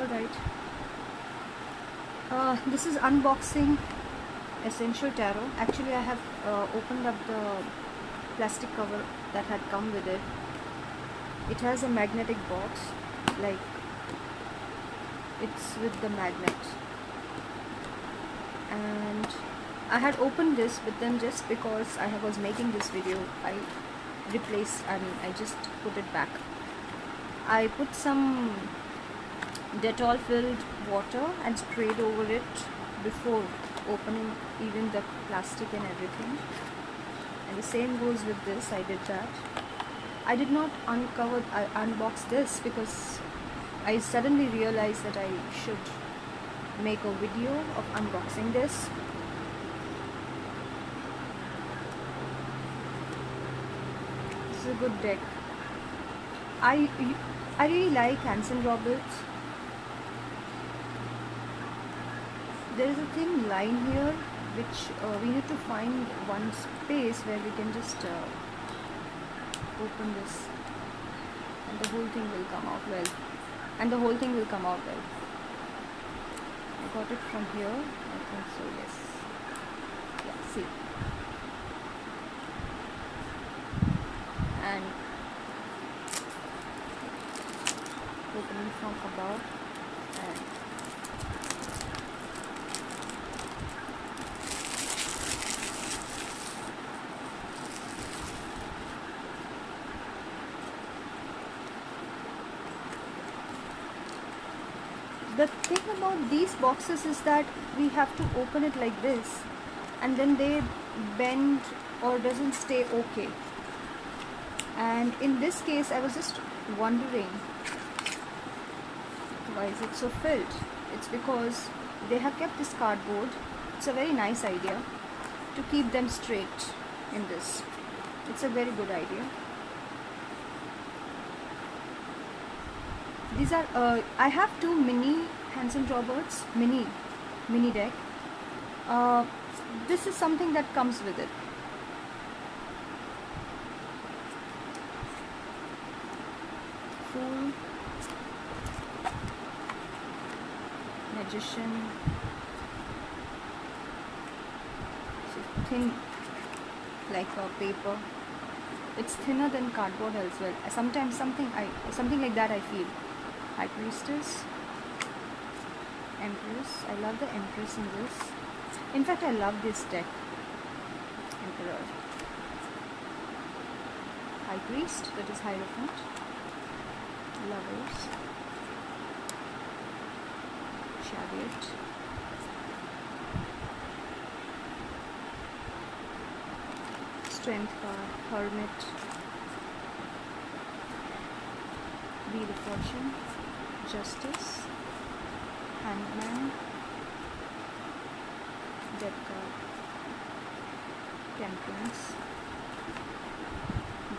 Alright. This is unboxing Essential Tarot. Actually, I have opened up the plastic cover that had come with it. It has a magnetic box, like it's with the magnet. And I had opened this, but then just because I was making this video, I just put it back. I put some Dettol filled water and sprayed over it before opening even the plastic and everything. And the same goes with this. I did that. I did not unbox this because I suddenly realized that I should make a video of unboxing this. This is a good deck. I really like HansonRoberts. There is a thin line here which we need to find one space where we can just open this, and the whole thing will come out well. I got it from here, I think so, yes. Yeah, see. And opening from above, and the thing about these boxes is that we have to open it like this, and then they bend or doesn't stay okay. And in this case, I was just wondering, why is it so filled? It's because they have kept this cardboard. It's a very nice idea to keep them straight in this. It's a very good idea. These are I have two mini HansonRoberts mini deck. This is something that comes with it. Fool, Magician. So thin like a paper. It's thinner than cardboard as well. Sometimes something like that I feel. High Priestess, Empress. I love the Empress in this. In fact, I love this deck. Emperor, High Priest, that is Hierophant, Lovers, Chariot, Strength card, Hermit, Wheel of Fortune, Justice, Hangman, Death card, Temperance,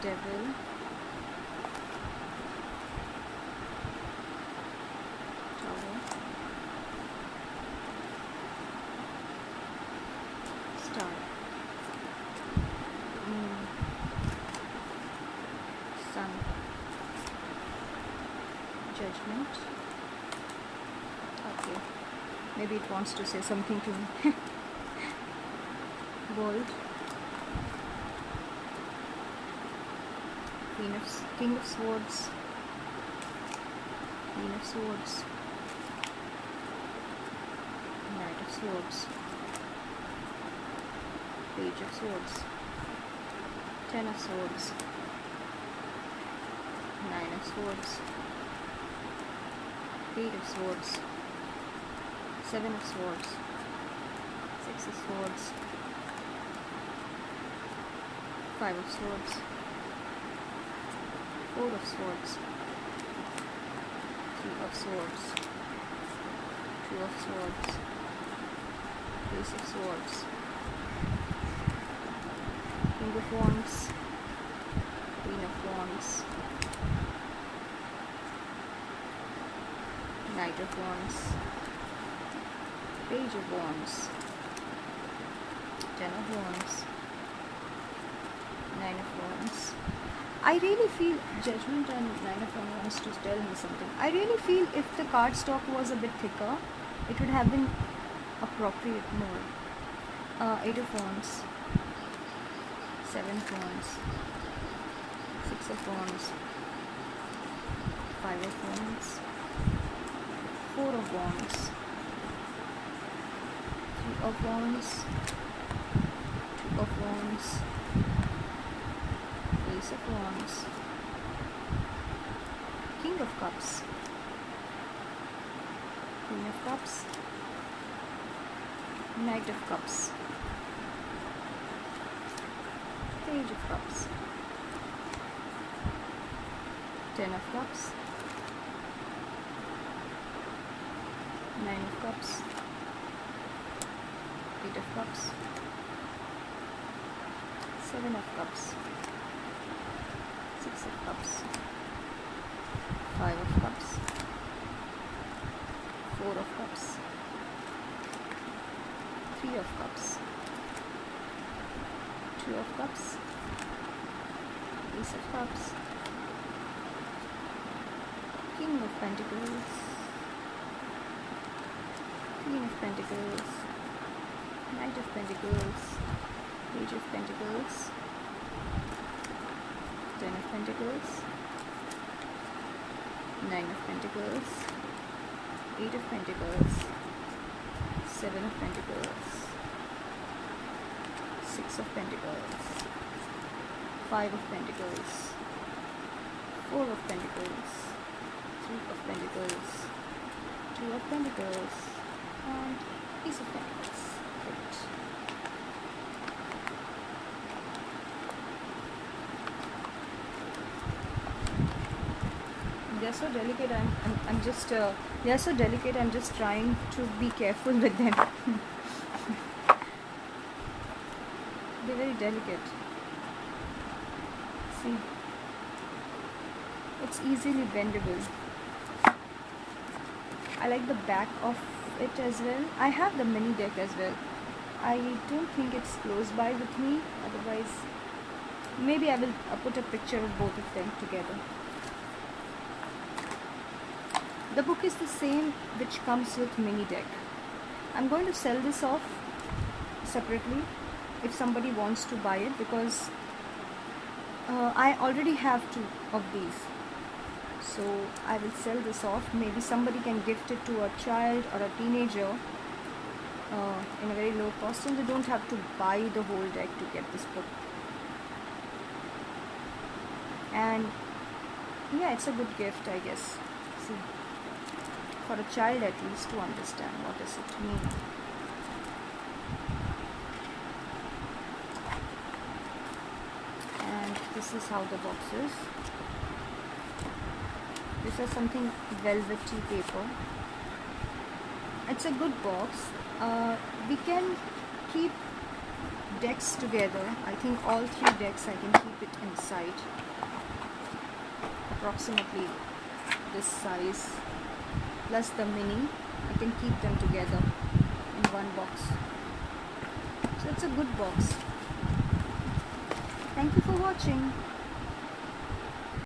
Devil, Tower, Star, Moon, Sun, Judgment. Okay, maybe it wants to say something to me. World, King of Swords, Queen of Swords, Knight of Swords, Page of Swords, Ten of Swords, Nine of Swords, Eight of Swords, Seven of Swords, Six of Swords, Five of Swords, Four of Swords, Three of Swords, Two of Swords, Ace of Swords, King of Wands, Queen of Wands, Knight of Wands, Page of Wands, Ten of Wands, Nine of Wands. I really feel Judgment and Nine of Wands wants to tell me something. I really feel if the card stock was a bit thicker, it would have been appropriate more. Eight of Wands, Seven of Wands, Six of Wands, Five of Wands, Four of Wands, Three of Wands, Two of Wands, Ace of Wands, King of Cups, Queen of Cups, Knight of Cups, Page of Cups, Ten of Cups, Nine of Cups, Eight of Cups, Seven of Cups, Six of Cups, Five of Cups, Four of Cups, Three of Cups, Two of Cups, Ace of Cups, King of Pentacles, Queen of Pentacles, Knight of Pentacles, Page of Pentacles, Ten of Pentacles, Nine of Pentacles, Eight of Pentacles, Seven of Pentacles, Six of Pentacles, Five of Pentacles, Four of Pentacles, Three of Pentacles, Two of Pentacles, and Ace of Pentacles. Great. They're so delicate. I'm just they're so delicate. I'm just trying to be careful with them. They're very delicate. See, it's easily bendable. I like the back of it as well. I have the mini deck as well. I don't think it's close by with me. Otherwise, maybe I will put a picture of both of them together. The book is the same which comes with mini deck. I'm going to sell this off separately if somebody wants to buy it, because I already have two of these. So I will sell this off. Maybe somebody can gift it to a child or a teenager in a very low cost, and they don't have to buy the whole deck to get this book. And yeah, it's a good gift, I guess. See, for a child at least, to understand what does it mean. And this is how the box is. This is something velvety paper. It's a good box. We can keep decks together. I think all three decks I can keep it inside. Approximately this size plus the mini. I can keep them together in one box. So it's a good box. Thank you for watching.